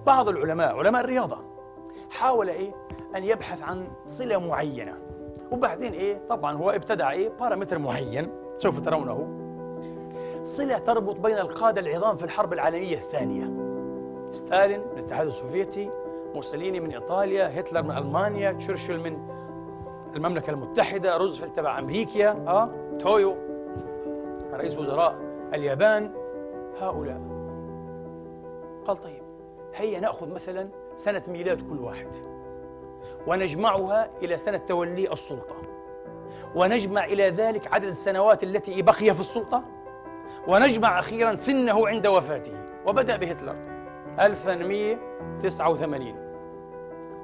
بعض العلماء، علماء الرياضة، حاول أن يبحث عن صلة معينة، وبعدين طبعا هو ابتدع بارامتر معين سوف ترونه، صلة تربط بين القادة العظام في الحرب العالمية الثانية: ستالين من الاتحاد السوفيتي، موسوليني من إيطاليا، هتلر من ألمانيا، تشرشل من المملكة المتحدة، روزفلت تبع أمريكا، تويو رئيس وزراء اليابان، هؤلاء. قال طيب هيا نأخذ مثلا سنة ميلاد كل واحد ونجمعها إلى سنة تولي السلطة، ونجمع إلى ذلك عدد السنوات التي بقي في السلطة، ونجمع أخيرا سنه عند وفاته. وبدأ بهتلر 1889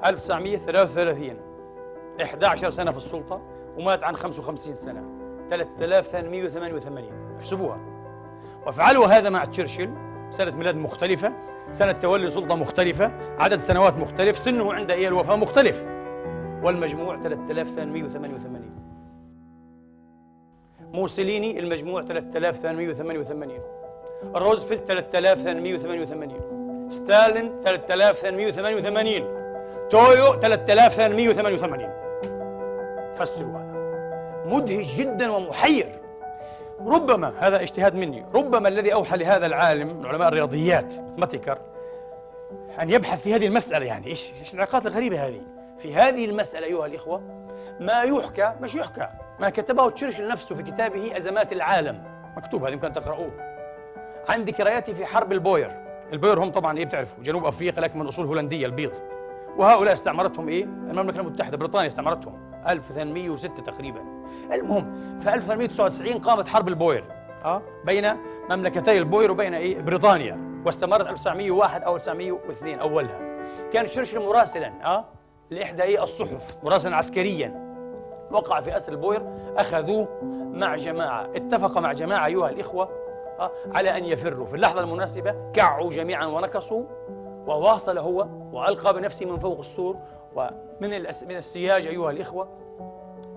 1933، 11 سنة في السلطة، ومات عن 55 سنة، 3888. احسبوها وافعلوا هذا مع تشرشل، سنة ميلاد مختلفة، سنة تولي سلطة مختلفة، عدد سنوات مختلف، سنه عند الوفاة مختلف، والمجموع 3888. موسوليني المجموع 3888، روزفلت 3888، ستالين 3888، تويو 3888. فسروا هذا، مدهش جدا ومحير. ربما هذا اجتهاد مني، ربما الذي أوحى لهذا العالم من علماء الرياضيات ماتيكر أن يبحث في هذه المسألة، يعني إيش العلاقات الغريبة هذه في هذه المسألة أيها الإخوة. ما يحكى، مش يحكى، ما كتبه تشرشل نفسه في كتابه أزمات العالم، مكتوب، هذا يمكن تقرؤوه، عن ذكرياته في حرب البوير. البوير هم طبعا بتعرفوا جنوب أفريقيا لكن من أصول هولندية البيض، وهؤلاء استعمرتهم المملكة المتحدة، بريطانيا استعمرتهم 1806 تقريبا. المهم في 1899 قامت حرب البوير بين مملكتي البوير وبين بريطانيا، واستمرت 1901 أو 1902 أولها. كان تشرشل مراسلا لإحدى الصحف، مراسلا عسكريا، وقع في أسر البوير، أخذوه مع جماعة، اتفق مع جماعة أيها الإخوة على أن يفروا. في اللحظة المناسبة كعوا جميعا ونكصوا، وواصل هو وألقى بنفسه من فوق السور ومن السياج أيها الإخوة،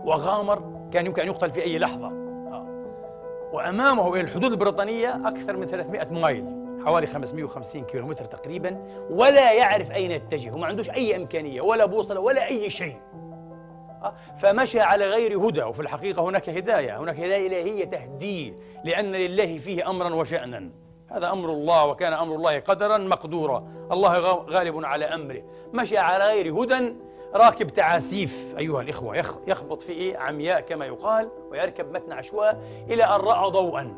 وغامر، كان يمكن أن يقتل في أي لحظة. وأمامه الحدود البريطانية أكثر من 300 مايل، حوالي 550 كيلومتر تقريبا، ولا يعرف أين يتجه، وما عندوش أي إمكانية ولا بوصلة ولا أي شيء. فمشى على غير هدى، وفي الحقيقة هناك هداية إلهية تهديه، لأن لله فيه أمرا وشأنا، هذا أمر الله، وكان أمر الله قدرا مقدورا، الله غالب على أمره. مشى على غير هدى، راكب تعاسيف أيها الإخوة، يخبط في عمياء كما يقال، ويركب متن عشواء، إلى أن رأى ضوءا،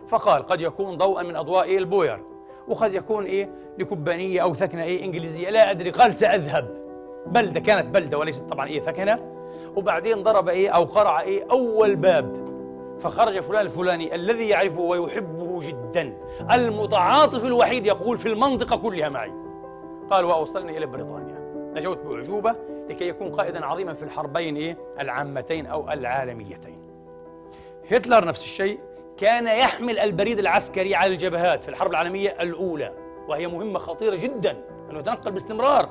فقال قد يكون ضوءا من أضواء البوير، وقد يكون لكبانية أو ثكنة إنجليزية، لا أدري. قال سأذهب. بلدة، كانت بلدة وليست طبعا ثكنة. وبعدين ضرب أو قرع أول باب، فخرج فلان الفلاني الذي يعرفه ويحبه جدا، المتعاطف الوحيد، يقول في المنطقة كلها معي. قال وأوصلني إلى بريطانيا، نجوت بأعجوبة لكي يكون قائدا عظيما في الحربين العامتين أو العالميتين. هتلر نفس الشيء، كان يحمل البريد العسكري على الجبهات في الحرب العالمية الأولى، وهي مهمة خطيرة جدا، أنه يتنقل باستمرار،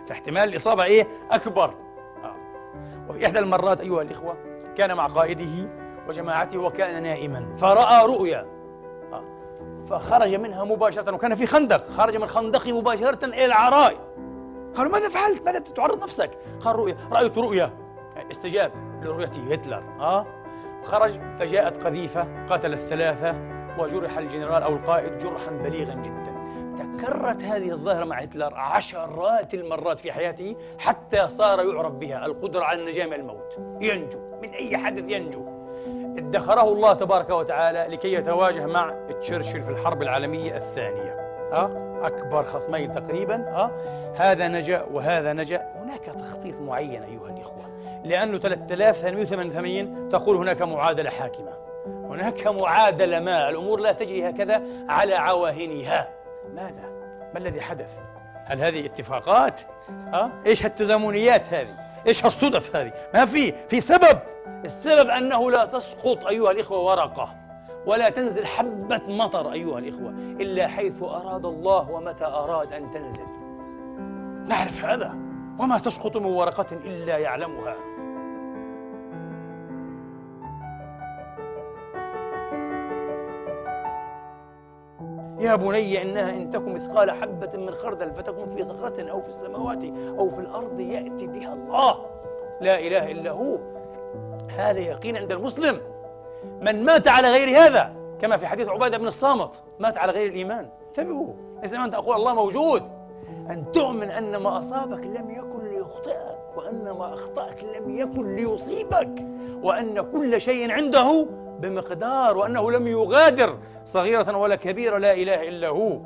فاحتمال الإصابة أكبر. وفي إحدى المرات أيها الإخوة كان مع قائده وجماعته، وكان نائما، فرأى رؤيا، فخرج منها مباشرة، وكان في خندق، خرج من خندقه مباشرة إلى العراء. قالوا ماذا فعلت؟ ماذا تعرض نفسك؟ قال رأيت رؤيا. استجاب لرؤيته هتلر. خرج فجاءت قذيفة قتلت 3، وجرح الجنرال أو القائد جرحا بليغا جدا. تكررت هذه الظاهرة مع هتلر عشرات المرات في حياته، حتى صار يعرف بها القدرة على النجاة من الموت، ينجو من أي حدث، ينجو. ادخره الله تبارك وتعالى لكي يتواجه مع تشرشل في الحرب العالمية الثانية، أكبر خصمين تقريبا. هذا نجا وهذا نجا. هناك تخطيط معين أيها الإخوة، لأنه 3888 تقول هناك معادلة حاكمة، هناك معادلة، ما الأمور لا تجري هكذا على عواهنها. ماذا؟ ما الذي حدث؟ هل هذه اتفاقات؟ إيش هالتزامنيات هذه؟ إيش هالصدف هذه؟ ما في سبب. السبب أنه لا تسقط أيها الإخوة ورقة، ولا تنزل حبة مطر أيها الإخوة إلا حيث أراد الله ومتى أراد أن تنزل. نعرف هذا، وما تسقط من ورقة إلا يعلمها. يا بني إنها إن تكن مثقال حبة من خردل فتكن في صخرة أو في السماوات أو في الأرض يأتي بها الله. لا إله إلا هو. هذا يقين عند المسلم. من مات على غير هذا كما في حديث عبادة بن الصامت مات على غير الإيمان. انتبهوا، ليس أن تقول الله موجود، أن تؤمن أن ما أصابك لم يكن ليخطئك، وأن ما أخطأك لم يكن ليصيبك، وأن كل شيء عنده بمقدار، وأنه لم يغادر صغيرة ولا كبيرة. لا إله إلا هو.